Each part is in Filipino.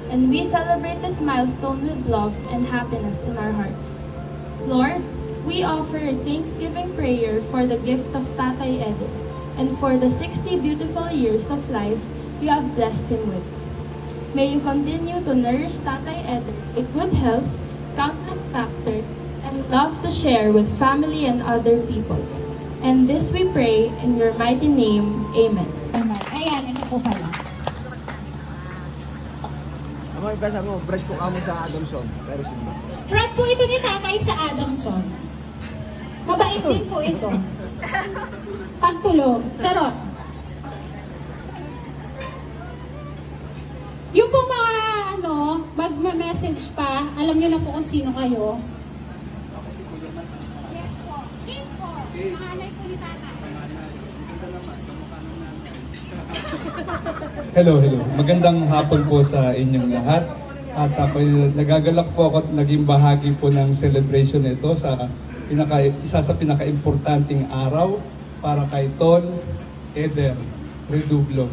and we celebrate this milestone with love and happiness in our hearts. Lord, we offer a thanksgiving prayer for the gift of Tatay Eder and for the 60 beautiful years of life you have blessed him with. May you continue to nourish Tatay Eder with good health, countless laughter, and love to share with family and other people. And this we pray in your mighty name. Amen. Ayan, ito po pala. Ang ibasa mo, bread po kamo sa Adamson. Pero simba. Bread po ito ni Tatay sa Adamson. Mabait din po ito. Pagtulog. Charot. Yung po mga mag-message pa, alam nyo na po kung sino kayo. Yes po. Kim po. Panganay po ni Tatay. Hello. Magandang hapon po sa inyong lahat. At ako nagagalak po ako at naging bahagi po ng celebration nito sa isa sa pinaka-importanting araw para kay Tol Eder Redublo.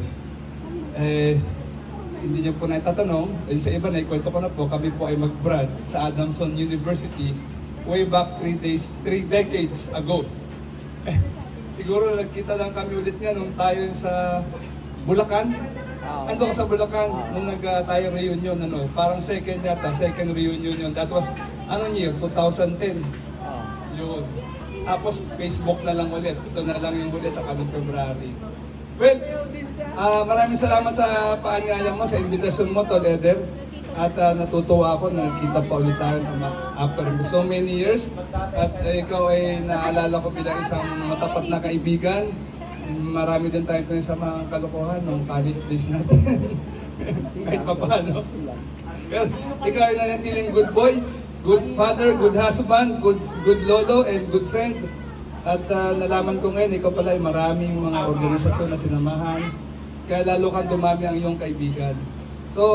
Hindi niyo po naitatanong, sa iba na ikwento ko na po, kami po ay mag-brad sa Adamson University way back 3 decades ago. Siguro nagkita lang kami ulit nga nung tayo sa Bulacan. Ando ka sa Bulacan nung tayo reunion, parang second reunion yun. That was, year? 2010. Yun. Tapos Facebook na lang ulit. Ito na lang yung ulit sa kanong February. Well, maraming salamat sa paanyaya mo, sa invitation mo, Tol Eder. At natutuwa ako na nakita pa ulit tayo after so many years. At ikaw ay naalala ko bilang isang matapat na kaibigan. Marami din tayo sa mga kalokohan nung college days natin. Kahit pa paano. Pero ikaw ay nanatiling good boy, good father, good husband, good lolo, and good friend. At nalaman ko ngayon, ikaw pala ay maraming mga organisasyon na sinamahan. Kaya lalo kang dumami ang iyong kaibigan. So,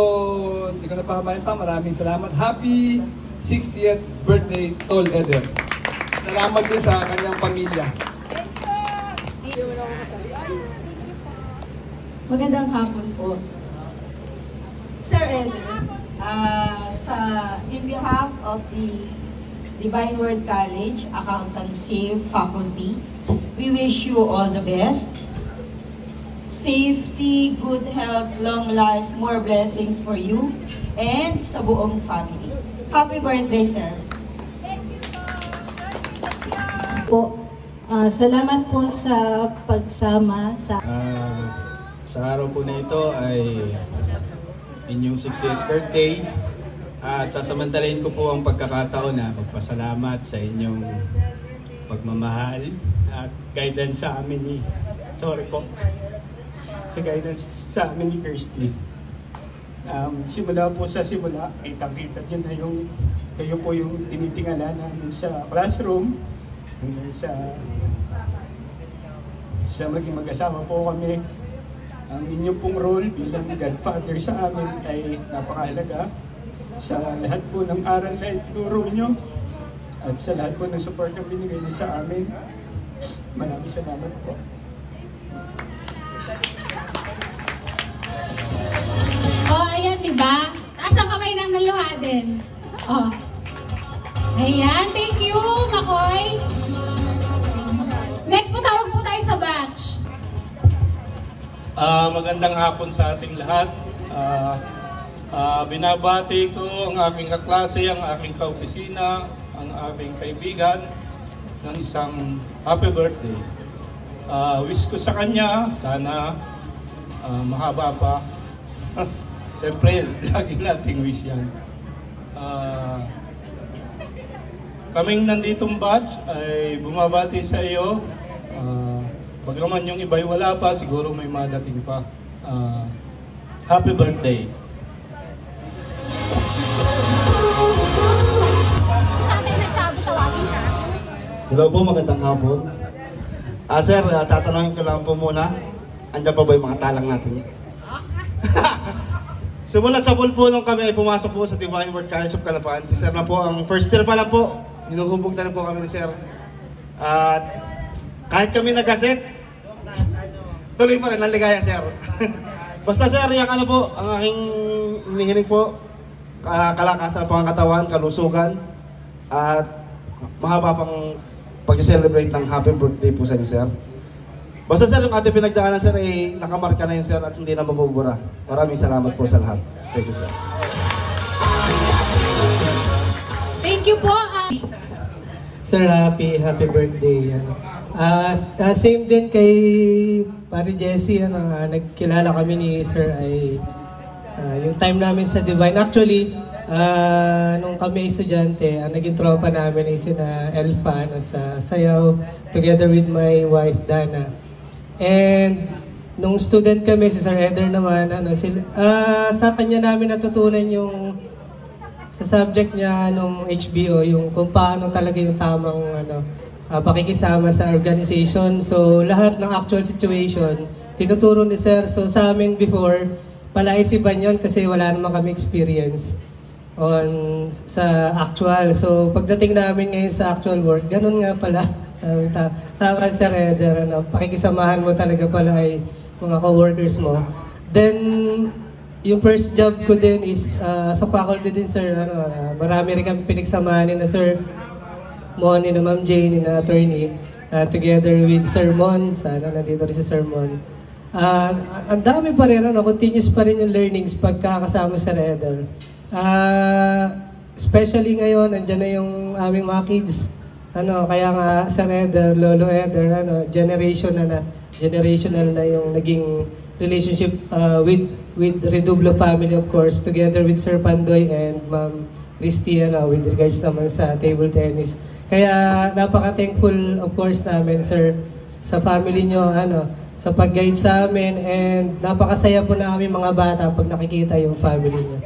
hindi ko na pahamayan pa. Maraming salamat. Happy 60th birthday, Tol Eder. Salamat din sa kanyang pamilya. Magandang hapon po. Sir Eder, in behalf of the Divine Word College Accountancy Faculty, we wish you all the best. Safety, good health, long life, more blessings for you and sa buong family. Happy birthday, sir. Salamat po sa pagsama sa araw po na ito ay inyong 60th birthday at sasamantalahin ko po ang pagkakataon na magpasalamat sa inyong pagmamahal at guidance sa amin ni sa amin ni Kirsty. Simula po sa simula, kitang-kita nyo na kayo po yung tinitingala namin sa classroom hanggang sa maging mag-asawa po kami. Ang inyong pong role bilang godfather sa amin ay napakahalaga sa lahat po ng aral na itinuro nyo at sa lahat po ng support na binigay nyo sa amin. Maraming salamat po. Ayan, diba? Taas ang kamay ng naluhaden. Ayan, thank you, Makoy. Next po, tawag po tayo sa batch. Magandang hapon sa ating lahat. Binabati ko ang aking kaklase, ang aking kaopisina, ang aking kaibigan ng isang happy birthday. Wish ko sa kanya, sana mahaba pa. Siyempre, lagi nating wish yan. Kaming nanditong batch ay bumabati sa iyo. Pagkaman yung iba'y wala pa, siguro may madating pa. Happy birthday! Hello po, magandang hapon. Sir, tatanungin ko lang po muna, andyan pa ba yung mga talang natin? Simulat sa pool po nung kami ay pumasok po sa Divine Word College of Calapan. Si Sir na po, ang first year pa lang po, hinuhubog na rin po kami ni Sir. At kahit kami nag-gaset, tuloy pa rin, naligaya Sir. Basta Sir, yung ano po, ang aking hinihiling po, kalakasan ng pangangatawan, kalusugan, at mahaba pang pag-celebrate ng happy birthday po sa inyo, sir. Basta sir, yung ating pinagdaanan, sir, ay nakamarka na yun, sir, at hindi na mabubura. Maraming salamat po sa lahat. Thank you, sir. Thank you po. Sir, happy birthday. Same din kay Pare Jesse, nagkilala kami ni Sir ay yung time namin sa Divine. Actually, nung kami estudyante, naging tropa namin ay sina Elfa sa sayaw together with my wife Dana. And nung student kami, si Sir Eder naman, sa kanya namin natutunan yung sa subject niya nung HBO, yung kung paano talaga yung tamang pakikisama sa organization. So lahat ng actual situation, tinuturo ni Sir. So sa amin before, palaisipan yun kasi wala naman kami experience sa actual. So pagdating namin ngayon sa actual work, ganun nga pala. Tama Sir Eder, pakikisamahan mo talaga pala ay mga co-workers mo. Then, yung first job ko din is sa faculty din, sir. Marami rin kami pinagsamahan ni na Sir Mon, ni na Ma'am Jane, ni na attorney, together with Sir Mon. Sana nandito rin si Sir Mon. Ang dami pa rin, continuous pa rin yung learnings pagkakasama sa Eder. Especially ngayon, andyan na yung aming mga kids. Kaya nga sa Eder, Lolo Eder, generational na yung naging relationship with Redublo family, of course, together with Sir Pandoy and Ma'am Christy, with regards naman sa table tennis. Kaya napaka-thankful, of course, namin, Sir, sa family nyo, sa pag-guide sa amin, and napakasaya po na aming mga bata pag nakikita yung family nyo.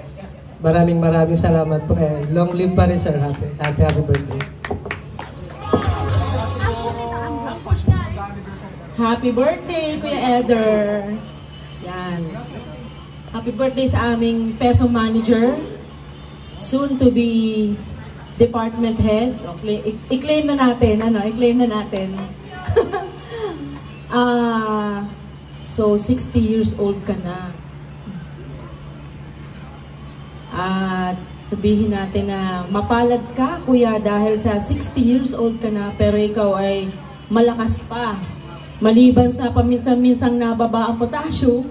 Maraming salamat po, and long live pa rin, Sir. Happy birthday. Happy birthday, Kuya Eder. Yan. Happy birthday sa aming peso manager. Soon to be department head. I-claim na natin, i-claim na natin. So, 60 years old ka na. At sabihin natin na mapalad ka, Kuya, dahil sa 60 years old ka na, pero ikaw ay malakas pa. Maliban sa paminsan-minsang nababa ang potassium,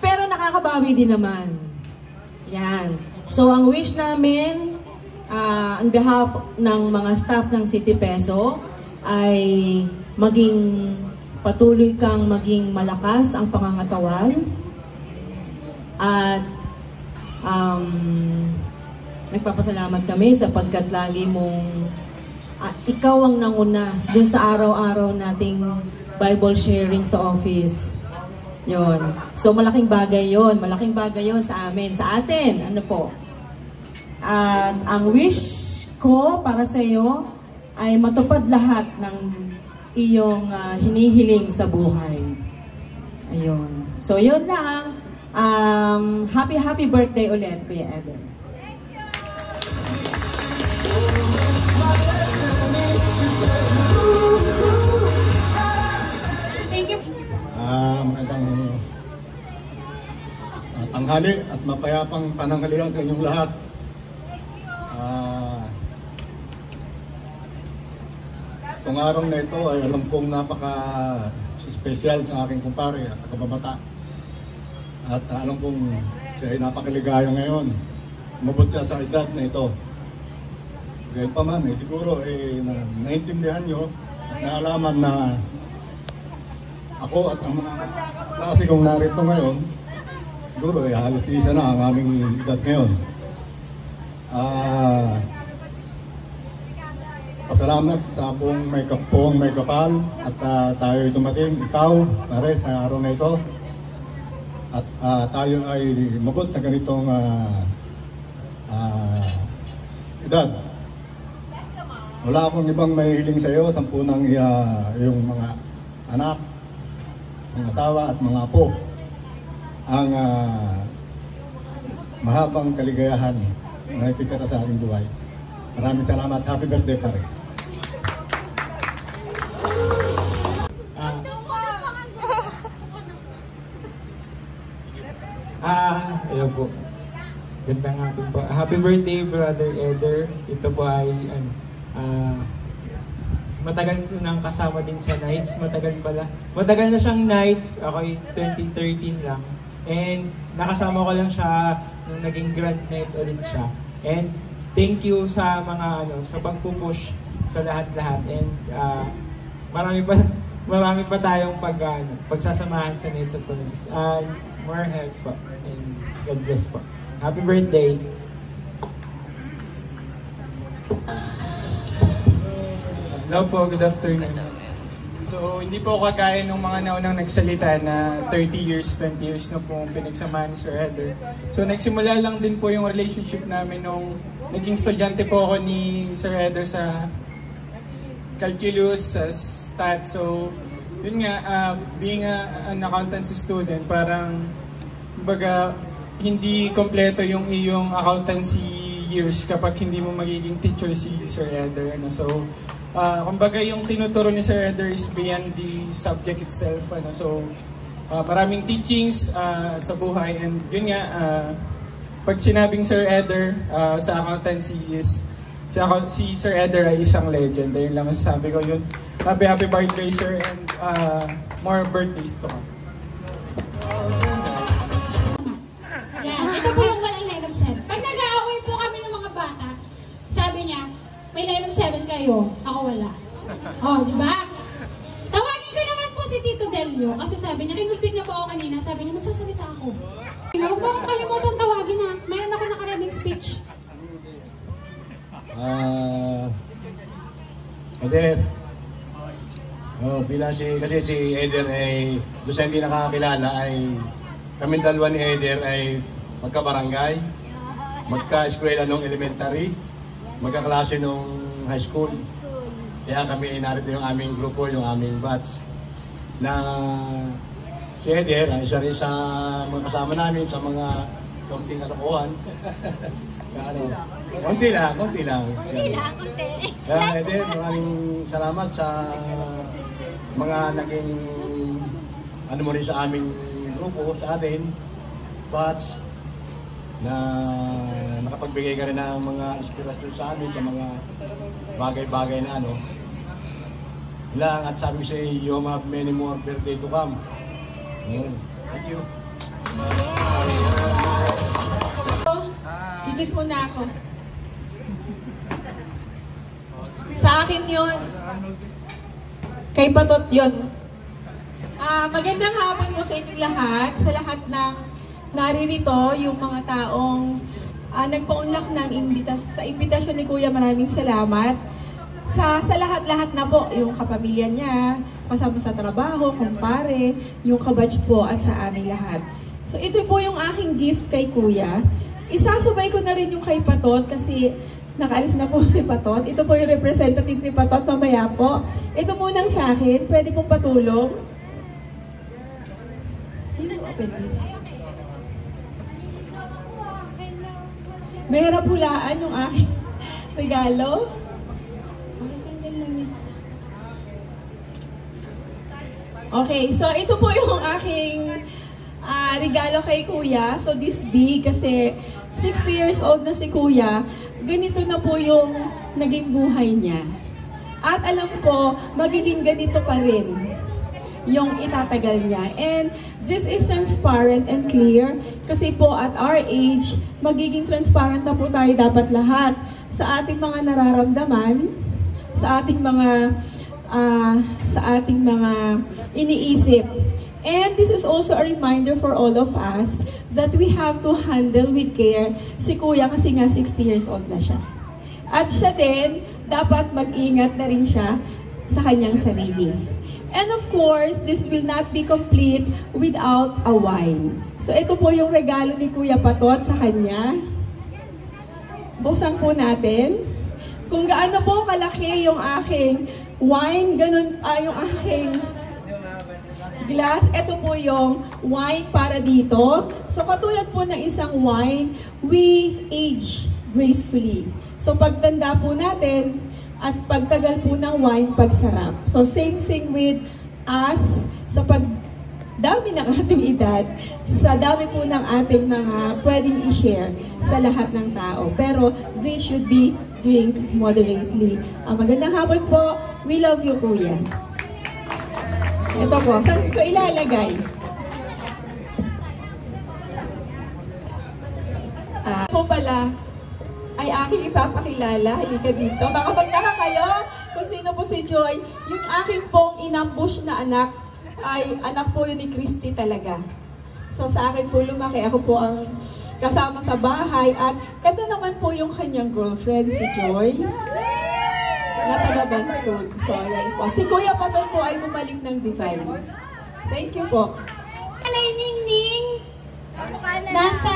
pero nakakabawi din naman. Yan. So, ang wish namin, on behalf ng mga staff ng City Peso, ay patuloy kang maging malakas ang pangangatawan. At nagpapasalamat kami sapagkat lagi mong ikaw ang nanguna dun sa araw-araw nating Bible sharing sa office. Yon. So malaking bagay yon, sa amin, sa atin. At ang wish ko para sa iyo ay matupad lahat ng iyong hinihiling sa buhay. Ayun. So yun lang. Happy birthday ulit, Kuya Eder. Magandang tanghali at mapayapang pananghalian sa inyong lahat. Itong araw na ito ay alam kong napaka-special sa aking kumpare at kababata. At alam kong siya ay napakaligaya ngayon. Umabot siya sa edad na ito. Gayun pa man, siguro naintindihan nyo at naalaman na ako at ang mga klase kong narito ngayon, siguro halos isa na ang aming edad ngayon. Pasalamat sa buong may kapal at tayo dumating, ikaw, pare, sa araw na ito. At tayo ay mabot sa ganitong edad. Wala akong ibang may hiling sa iyo, sampunang iyong mga anak, mga asawa at mga apo ang mahabang kaligayahan na itikata sa ating buhay. Maraming salamat. Happy birthday, pare. Ayun po. Gandang hapon po. Happy birthday, Brother Eder. Ito po ay, matagal ko nang kasama din sa Nights. Matagal na siyang Nights. Ako ay 2013 lang. And nakasama ko lang siya nung naging Grand Night ulit siya. And thank you sa mga, sa pagpupush sa lahat-lahat. And marami pa tayong pagsasamahan sa Nights of Columbus. More help po. And God bless po. Happy birthday! Hello po, good afternoon. So, hindi po kagaya ng mga naunang nagsalita na 30 years, 20 years na po pinagsamahan ni Sir Eder. So, nagsimula lang din po yung relationship namin nung naging estudyante po ako ni Sir Eder sa calculus, sa stat. So, yun nga, being an accountancy student, parang, kumbaga, hindi kompleto yung iyong accountancy years kapag hindi mo magiging teacher si Sir Eder. So, kumbaga yung tinuturo ni Sir Eder is beyond the subject itself. So, maraming teachings sa buhay. And yun nga, pag sinabing Sir Eder sa accountancy is, si Sir Eder ay isang legend. Ayun lang masasabi ko yun. Happy birthday, Sir, and more birthdays to come. Ito po yung walang line of 7. Pag nag-aaway po kami ng mga bata, sabi niya, may line of 7 kayo, ako wala. Di ba? Tawagin ko naman po si Tito Delio, kasi sabi niya, kinulpit na po ako kanina, sabi niya, magsasalita ako. Huwag po akong kalimutan tawagin ha. Meron ako nakareading speech. Eder. Kasi si Eder ay, doon sa hindi nakakilala ay, kami dalawa ni Eder ay magkabarangay, magka-eskwela nung elementary, magkaklase nung high school. Kaya kami narito yung aming grupo, yung aming batch. Na si Eder ay isa rin sa mga kasama namin sa mga konting katokohan. Konti lang. Kaya Eder, maraming salamat sa mga naging mo rin sa aming grupo, sa atin, batch, na nakapagbigay ka rin ng mga inspirasyon sa amin sa mga bagay-bagay na lang. At sabi ko sa you have many more birthday to come. Thank you. Kikis muna ako. Sa akin yun. Kay Patot yun. Magandang hapon po sa inyong lahat, sa lahat ng naririto, yung mga taong nagpaunlak ng sa imbitasyon ni Kuya, maraming salamat. Sa lahat-lahat na po, yung kapamilya niya, kasama sa trabaho, kumpare, yung kabatch po at sa aming lahat. So ito po yung aking gift kay Kuya. Isasabay ko na rin yung kay Patot kasi nakaalis na po si Patot. Ito po yung representative ni Patot mamaya po. Ito munang sa akin, pwede pong patulong. Open this. Mahirap hulaan yung aking regalo. Okay, so ito po yung aking regalo kay Kuya. So this big kasi 60 years old na si Kuya. Ganito na po yung naging buhay niya. At alam ko, magiging ganito pa rin yung itatagal niya. And this is transparent and clear kasi po at our age, magiging transparent na po tayo dapat lahat sa ating mga nararamdaman, sa ating mga iniisip. And this is also a reminder for all of us that we have to handle with care si Kuya kasi nga 60 years old na siya. At siya din, dapat mag-ingat na rin siya sa kanyang sarili. And of course, this will not be complete without a wine. So ito po yung regalo ni Kuya Patot sa kanya. Buksan po natin. Kung gaano po kalaki yung aking wine, ganun yung aking glass. Ito po yung wine para dito. So katulad po ng isang wine, we age gracefully. So pagtanda po natin, at pagtagal po ng wine, pagsarap. So same thing with us sa dami ng ating edad, sa dami po ng ating mga pwedeng i-share sa lahat ng tao. Pero they should be drink moderately. Magandang hapon po. We love you, Kuya. Ito po, saan ko ilalagay? Po pala ay aking ipapakilala. Halika dito. Baka magtaka kayo kung sino po si Joy. Yung aking pong inambush na anak ay anak po yun ni Christy talaga. So sa akin po lumaki. Ako po ang kasama sa bahay. At ito naman po yung kanyang girlfriend, si Joy. Na taga-Bansod. So ayan po. Si Kuya Paton po ay bumalik ng Divine. Thank you po. Nanay Ningning, nasa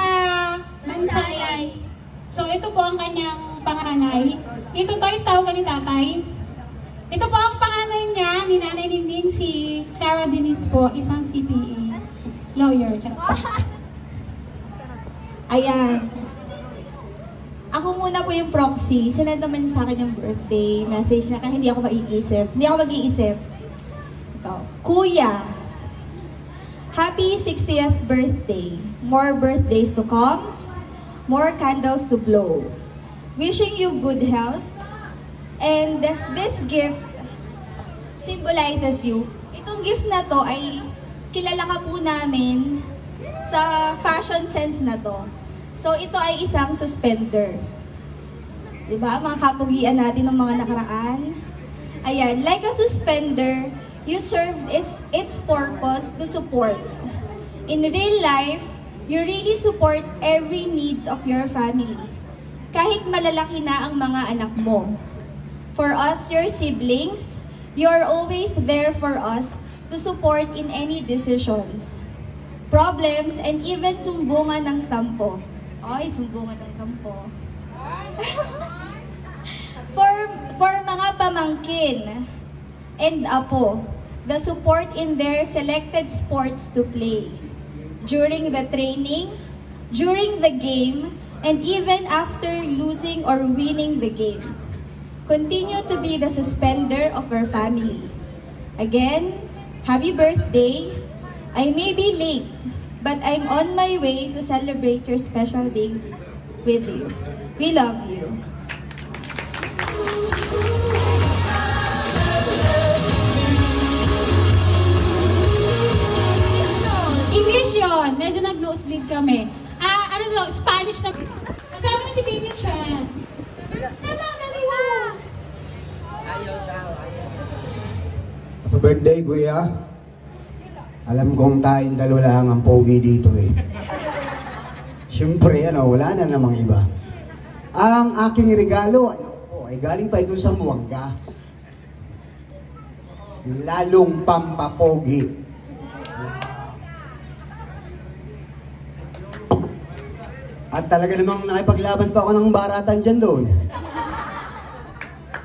Mansayay. So ito po ang kanyang panganay. Tito Toys, tawagan ni tatay. Ito po ang panganay niya, ni Nanay Ningning, si Clara Denise po, isang CPA lawyer. Ayan. Ako muna po yung proxy. Sinend naman niya sa akin yung birthday message niya kaya hindi ako mag-iisip. Ito. Kuya, happy 60th birthday. More birthdays to come. More candles to blow. Wishing you good health. And this gift symbolizes you. Itong gift na to ay kilala ka po namin sa fashion sense na to. So ito ay isang suspender. Diba? Mga kapugian natin ng mga nakaraan. Ayan, like a suspender, you served its purpose to support. In real life, you really support every needs of your family. Kahit malalaki na ang mga anak mo. For us, your siblings, you're always there for us to support in any decisions, problems, and even sumbungan ng tampo. Ay, sumbungan ng tampo. for mga pamangkin and apo, the support in their selected sports to play. During the training, during the game, and even after losing or winning the game. Continue to be the suspender of our family. Again, happy birthday. I may be late, but I'm on my way to celebrate your special day with you. We love you. English yun. Medyo nag-nosebleed kami. Spanish na. Kasama na si Baby Stress. Sama, dali mo. Happy birthday, Kuya. Alam kong tayong dalawa lang ang pogi dito eh. Siyempre, wala na namang iba. Ang aking regalo, ay galing pa ito sa Muanga. Lalong pampapogi. At talaga namang nakipaglaban pa ako ng baratan dyan doon.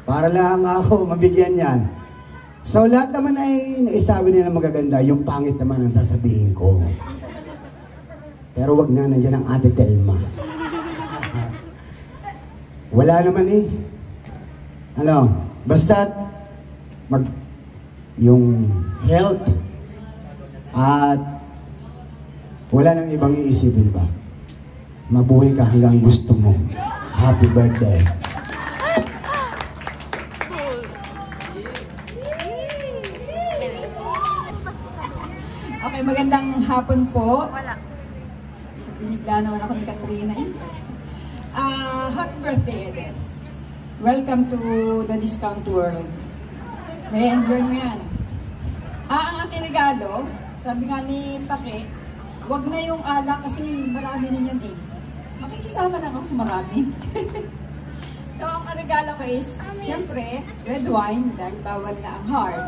Para lang ako mabigyan yan. So lahat naman ay naisabi nila magaganda, yung pangit naman ang sasabihin ko. Pero wag na, nandiyan ang Ate Telma. Wala naman eh. Basta yung health at wala nang ibang iisipin pa. Mabuhay ka hanggang gusto mo. Happy birthday. Okay, magandang hapon po. Binigla naman ako ni Katrina. Happy birthday, Eden. Welcome to the discount world. May enjoy mo yan. Ang aking regalo, sabi nga ni Take, wag na yung alak kasi marami na yan eh. Makikisama lang ako sa marami. So, ang regalo ko is, syempre, red wine, dahil bawal na ang hard.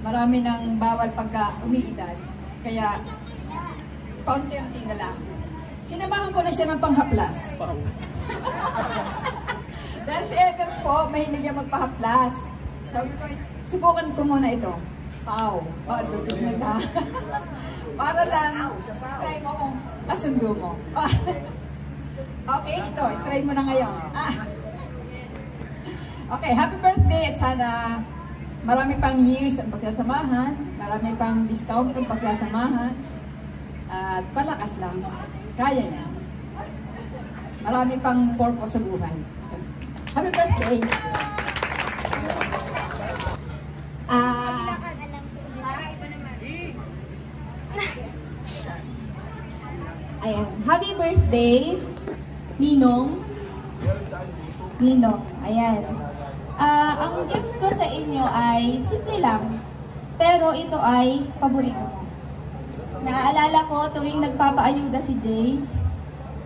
Marami nang bawal pagka umiidad. Kaya, paunti-unti na lang. Sinamahan ko na siya ng panghaplas. Dahil si Eden po, mahilig niya magpahaplas. Sabi ko, subukan ko muna ito. Pau, advertisement ha. Para lang, try mo kung kasundo mo. Okay, ito, try mo na ngayon. Okay, happy birthday at sana marami pang years ang pagsasamahan, marami pang discount ang pagsasamahan, at palakas lang. Kaya niya. Marami pang purpose sa buhay. Happy birthday! Ayan. Happy birthday, Ninong. Ninong, ayan. Ang gift ko sa inyo ay simple lang. Pero ito ay paborito ko. Naaalala ko tuwing nagpapaayuda si Jay,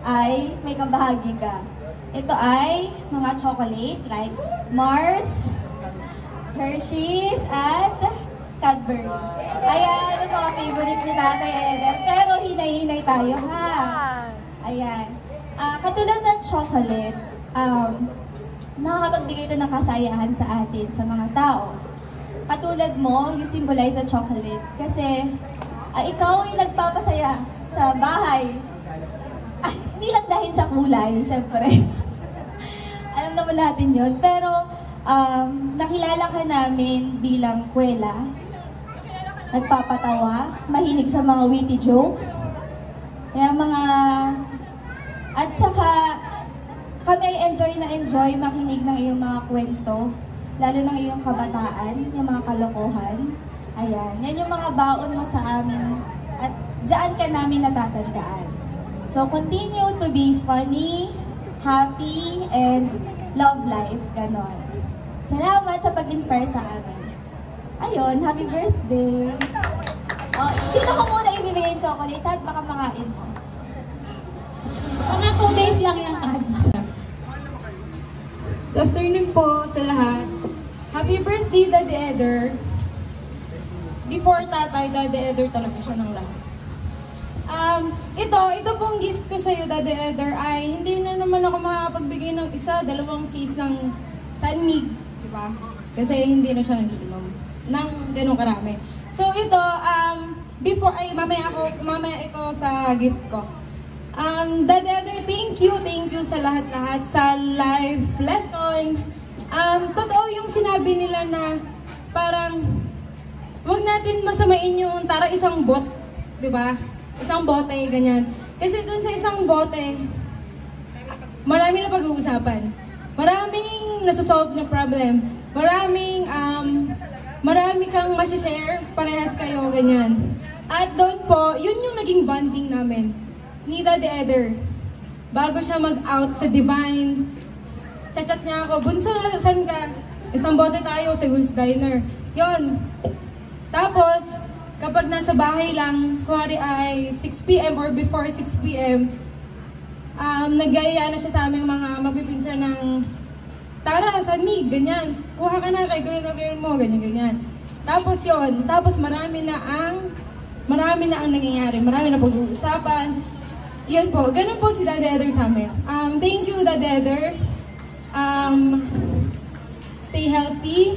ay may kabahagi ka. Ito ay mga chocolate like Mars, Hershey's, at Cadbury. Ayan, ang mga favorite ni Tatay Eder. Pero hinay-hinay tayo, ha? Ayan. Katulad ng chocolate, nakakapagbigay ito ng kasayahan sa atin, sa mga tao. Katulad mo, you symbolize a chocolate. Kasi, ikaw yung nagpapasaya sa bahay. Hindi lang dahil sa kulay, syempre. Alam naman natin yun. Pero, nakilala ka namin bilang kwela. Nagpapatawa, mahilig sa mga witty jokes. Kaya at saka, kami ay enjoy makinig ng iyong mga kwento, lalo ng iyong kabataan, yung mga kalokohan. Ayan, yan yung mga baon mo sa amin at dyan ka namin natatandaan. So, continue to be funny, happy, and love life, ganon. Salamat sa pag-inspire sa amin. Ayun, happy birthday! Dito ko muna ibibigay yung chocolate at baka makain mo. Mga 2 days lang yung cards. Good afternoon po sa lahat. Happy birthday, Daddy Eder. Before tatay, Daddy Eder talaga siya ng lahat. Ito pong gift ko sa'yo, Daddy Eder, ay hindi na naman ako makakapagbigay ng 1-2 case ng Sanmig, di ba? Kasi hindi na siya nagiinom ng ganun karami. So ito, mamaya ito sa gift ko. Daddy Eder, thank you sa lahat-lahat sa life lesson. Totoo yung sinabi nila na parang huwag natin masamain yung isang bot, di ba? Isang bote, ganyan. Kasi dun sa isang bote, marami na pag-uusapan. Maraming nasa-solve na problem. Marami kang masishare, parehas kayo, ganyan. At doon po, yun yung naging bonding namin ni Daddy Eder. Bago siya mag-out sa Divine, chat niya ako, "Bunso, saan ka?" "Isang bote tayo sa Will's Diner." Yun. Tapos, kapag nasa bahay lang, kuwari ay 6 p.m. or before 6 p.m., nagayaya na siya sa aming mga magpipinsan ng, "Tara, Sanmig, ganyan. Kuha ka na kay Kuya mo, ganyan. Tapos yun. Tapos marami na ang nangyayari. Marami na pag-uusapan. Yan po. Ganun po si Daddy Eder sa amin. Thank you, Daddy Eder. Stay healthy.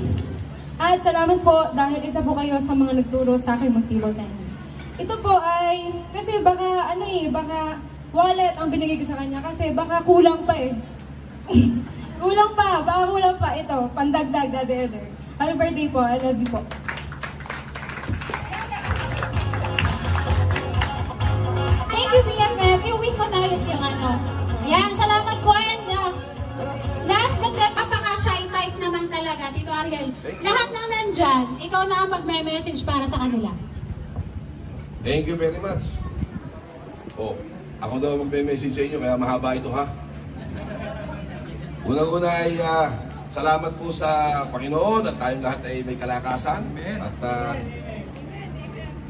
At salamat po dahil isa po kayo sa mga nagturo sa akin mag-table tennis. Ito po ay, kasi baka wallet ang binigay ko sa kanya kasi baka kulang pa eh. kulang pa. Ito, pandagdag, Daddy Eder. Happy birthday po. I love you po. Thank you, BFF. I-win ko na ulit yung Yan, salamat po. And last but not napaka-shy type naman talaga, Tito Ariel. Lahat ng nandyan, ikaw na ang magme-message para sa kanila. Thank you very much. Ako daw magme-message sa inyo, kaya mahaba ito ha. Una-una ay salamat po sa Panginoon at tayong lahat ay may kalakasan. At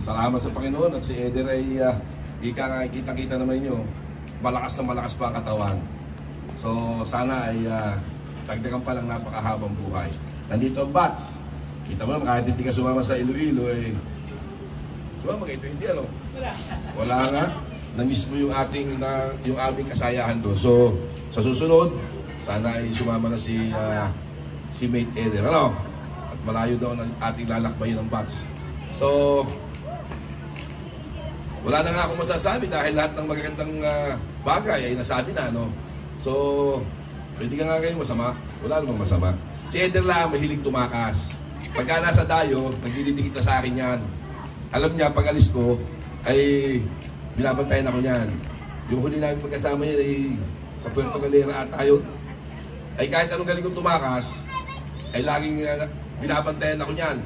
salamat sa Panginoon at si Eder ay kita-kita naman nyo, malakas na malakas pa ang katawan. So sana ay dagdagan pa lang napakahabang buhay. Nandito ang bats. Kita mo naman kahit hindi ka sumama sa Iloilo sumama kayo, hindi Wala nga. Na-miss mo yung aming kasayahan doon. So sa susunod, sana ay sumama na si Mate Eder. At malayo daw ng ating lalakbayin ng bats. So wala na nga akong masasabi dahil lahat ng magagandang bagay ay nasabi na, So, pwede ka nga kayo masama. Wala namang masama. Si Eder lang mahilig tumakas. Pagka nasa dayo, nagdidikit na sa akin yan. Alam niya, pag alis ko, ay binabantayan ako niyan. Yung huli namin pagkasama niya ay sa Puerto Galera at tayo. Ay kahit anong galing kong tumakas, ay laging binabantayan ako niyan.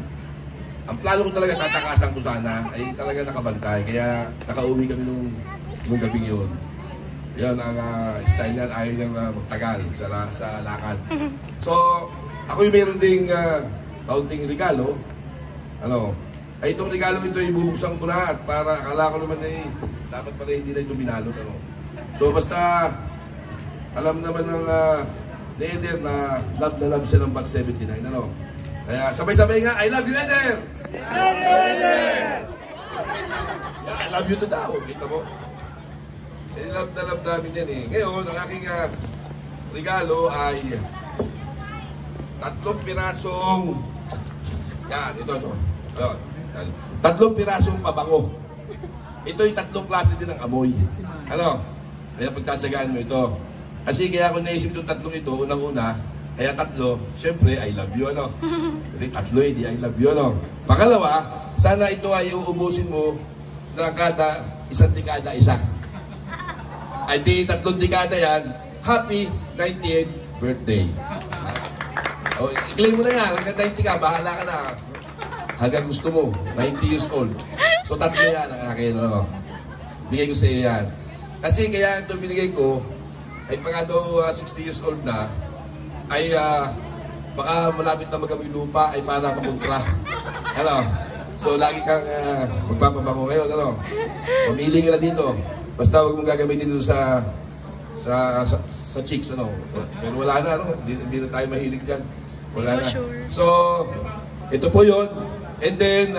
Ang plano ko talaga, tatakasan ko sana, ay talaga nakabantay. Kaya nakauwi kami nung gabing yun. Yan ang style niyan, ayaw niyang magtagal sa lakad. So, ako yung meron ding kaunting regalo. Ay itong regalo ito, ibubuksan ko na at para akala ko naman dapat pala hindi na ito binalot. So basta, alam naman ng ni Eder na love siya ng Bat 79. Kaya sabay-sabay nga, I love you, Eder! I love you, Eder! Yeah, I love you to daw. Kita mo? Love na love namin yan eh. Ngayon, ang aking regalo ay 3 pirasong yan, ito. Ayan. 3 pirasong pabango. Ito'y 3 klase din ng amoy. Kaya pagtatsagaan mo ito. Kasi kaya ako naisip itong 3 ito, unang-una, kaya 3, syempre, I love you, Kasi 3, hindi I love you, Pangalawa, sana ito ay uubusin mo na kada 1 dekada isa. Ay di 3 dekada yan, happy 90th birthday. I-claim mo na yan, hanggang 90 ka, bahala ka na. Hanggang gusto mo, 90 years old. So 3 yan ang akin, bigay ko sa iyo yan. Kasi kaya ito binigay ko, ay pagka daw 60 years old na, ay baka malapit na magamoy lupa, ay para makontra. So lagi kang magpapabango ngayon, Pamili ka na dito. Basta huwag mong gagamitin dito sa chicks, Pero wala na, Hindi na tayo mahilig dyan. Wala na. So, ito po yun. And then,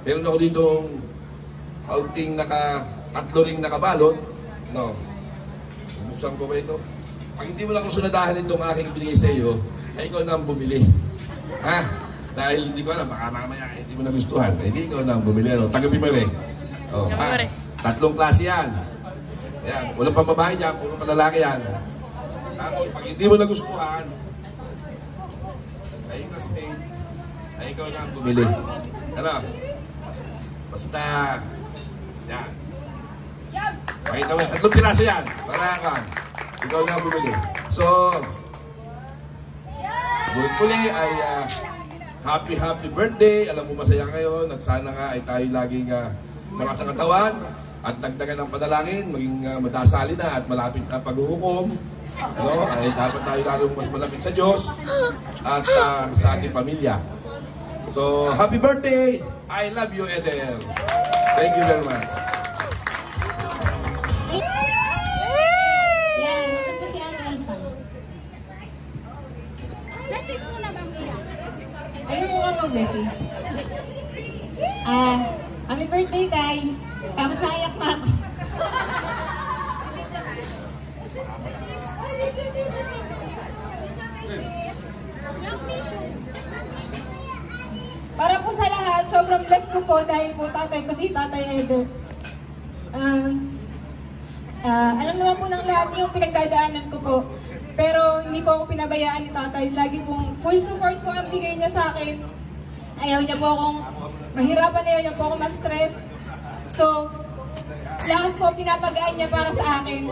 meron ako dito kaunting 3 ring nakabalot. Buksan ko ba ito? Pag hindi mo lang sunadahan itong aking binigay sa iyo, ay ikaw na ang bumili. Dahil hindi ko alam, baka mamaya hindi mo nagustuhan. Hindi ikaw na ang bumili. Tanggapin mo rin. 3 klase yan. Ayan, walang pambabae dyan, puro palalaki yan. Tapos, pag hindi mo nagustuhan, ay class 8, ay ikaw na ang bumili. Basta, yan. Pakita mo, 3 piraso yan. Para ka, ikaw na ang bumili. So, muli ay happy birthday. Alam mo masaya ngayon at sana nga ay tayo laging malakas ang katawan. At dagdagan ng panalangin, maging madasali na at malapit na paghuhukom. Ay dapat tayo lalong mas malapit sa Diyos at sa ating pamilya. So, happy birthday! I love you, Eder! Thank you very much. Yan, ito po si Ate Alpha. Message mo na bang Mia? Ayun mo ka mag-message. Happy birthday, Tay! Tapos naiyak na ako. Para po sa lahat, sobrang blessed ko po dahil po tatay ko si Tatay Eder. Alam naman po ng lahat yung pinagdadaanan ko po. Pero hindi po ako pinabayaan ni tatay. Lagi pong full support po ang bigay niya sa akin. Ayaw niya po akong mahirapan, ayaw niya po akong ma-stress. So, lahat po pinapagaan niya para sa akin.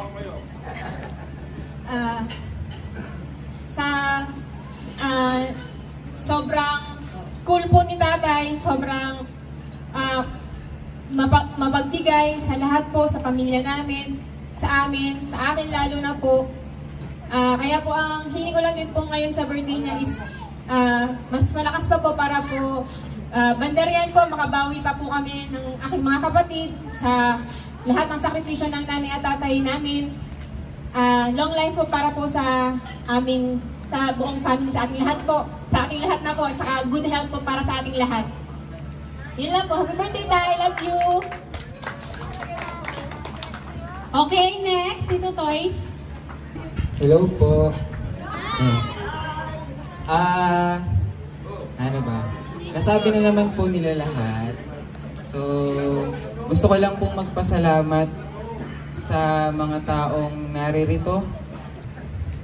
Sobrang cool po ni tatay, sobrang mapagbigay sa lahat po, sa pamilya namin, sa amin, sa akin lalo na po. Kaya po ang hiling ko lang din po ngayon sa birthday niya is mas malakas pa po para po banderian po, makabawi pa po kami ng aking mga kapatid sa lahat ng sakripisyo ng nanay at tatay namin. Long life po para po sa aming, sa buong family, sa ating lahat po, sa ating lahat na po, at saka good health po para sa ating lahat. Yun lang po. Happy birthday, Tay! Love you! Okay, next, Tito Toys. Hello po. Ano ba? Nasabi na naman po nila lahat. So, gusto ko lang pong magpasalamat sa mga taong naririto.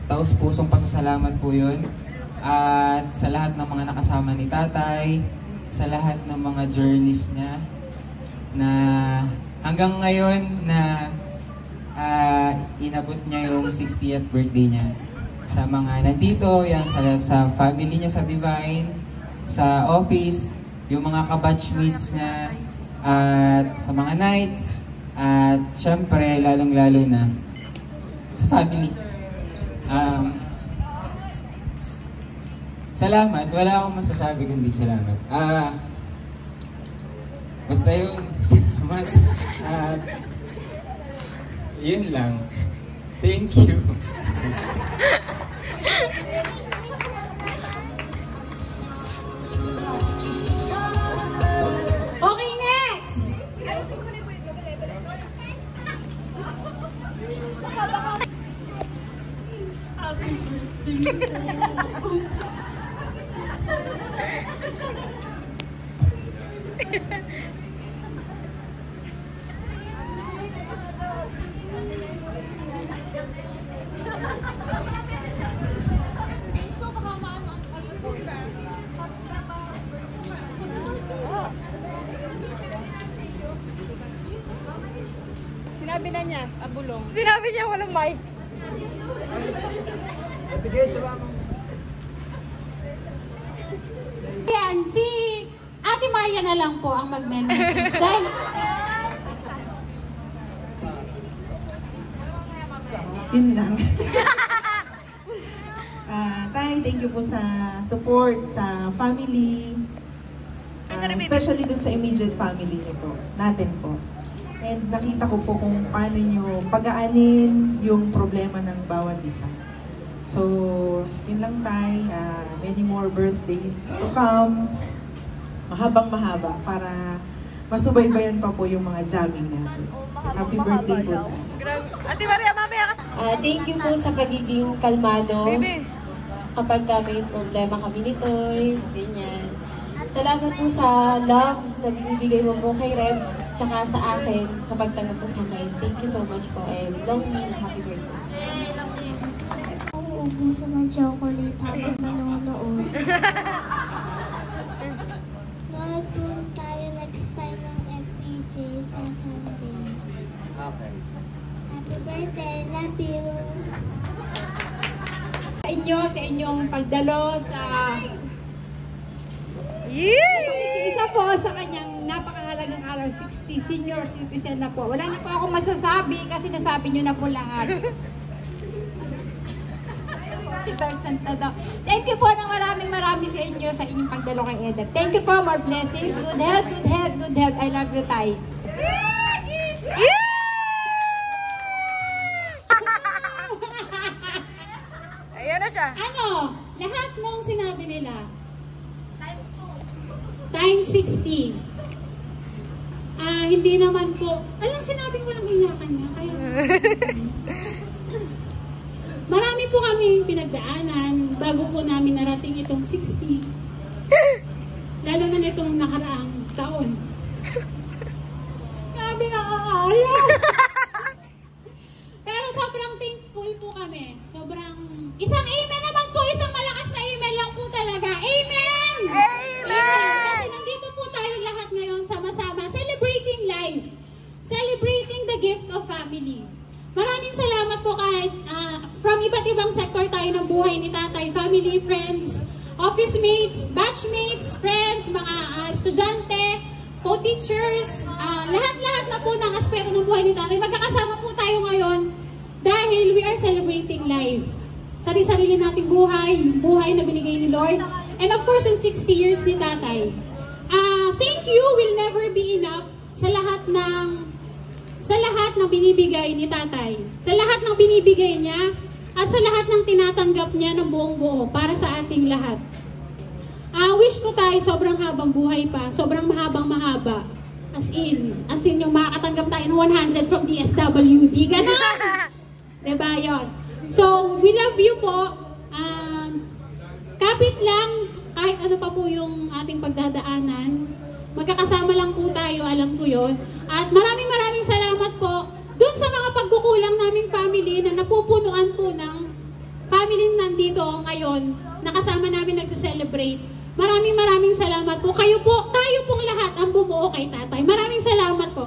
Taos pusong pasasalamat po yun. at sa lahat ng mga nakasama ni tatay, sa lahat ng mga journeys niya, na hanggang ngayon na inabot niya yung 60th birthday niya. Sa mga nandito, yan, sa family niya sa Divine, sa office, yung mga kabatchmates niya, at sa mga nights, at syempre, lalong-lalo na sa family. Salamat. Wala akong masasabi kundi salamat. Basta yun. Yun lang. Thank you. Okay, next! Sinabi na niya, abulong. Sinabi niya walang mic. Yan, si Ate Maria na lang po ang magme-message. Dahil yun lang. Thank you po sa support sa family. Especially dun sa immediate family niyo po. Natin po. And nakita ko po kung paano nyo pagaanin yung problema ng bawat isa. So, yun lang tayo. Many more birthdays to come. Mahabang mahaba para masubaybayan pa po yung mga jamming natin. Happy birthday po tayo. Ate Maria, mamaya ka. Thank you po sa pagiging kalmado. Kapag may problema kami ni Toys, ganyan. Salamat po sa love na binibigay mo po kay Red, tsaka sa akin, sa pagtanggap po sa akin. Thank you so much po, and long mean, happy birthday. Uubusan ng chocolate habang nanonood. Nood po tayo next time ng FPJ sa Sunday. Okay. Happy birthday, love you! Sa inyong pagdalo sa Isa po sa kanyang napakahalagang araw, 60, senior citizen na po. Wala na po ako masasabi kasi nasabi nyo na po lahat. 50% na daw. Thank you po ng maraming sa inyo sa inyong pagdalo kay Eder. Thank you po, more blessings. Good health, good health, good health. I love you, Tay. Ayan na siya. Ano? Lahat nung sinabi nila, times 60. Hindi naman po, alam, sinabi ko lang inyakan niya, kaya marami po kami pinagdaanan bago po namin narating itong 60. Lalo na nitong nakaraang taon. Sabi na kaya. Pero sobrang thankful po kami. Sobrang, isang amen naman po, isang malakas na amen lang po talaga. Amen! Amen! Kasi nandito po tayo lahat ngayon sama-sama, celebrating life. Celebrating the gift of family. Maraming salamat po kahit from iba't ibang sektor tayo ng buhay ni Tatay, family, friends, office mates, batchmates, friends, mga estudyante, co-teachers, lahat-lahat na po ng aspeto ng buhay ni Tatay. Magkakasama po tayo ngayon dahil we are celebrating life. Sarili-sarili nating buhay na binigay ni Lord. And of course, yung 60 years ni Tatay. Thank you will never be enough sa lahat ng binibigay ni Tatay. Sa lahat ng binibigay niya at sa lahat ng tinatanggap niya ng buong buo para sa ating lahat. Wish ko tayo sobrang habang buhay pa, sobrang mahaba. As in yung makakatanggap tayo ng 100 from DSWD. Ganon! Diba yun? So, we love you po. Kapit lang, kahit ano pa po yung ating pagdadaanan. Magkakasama lang po tayo, alam ko yun. At maraming salamat po dun sa mga pagkukulang naming family na napupunuan po ng family nandito ngayon nakasama namin nagse-celebrate. Maraming salamat po. Kayo po, tayo pong lahat ang bumuo kay tatay. Maraming salamat po.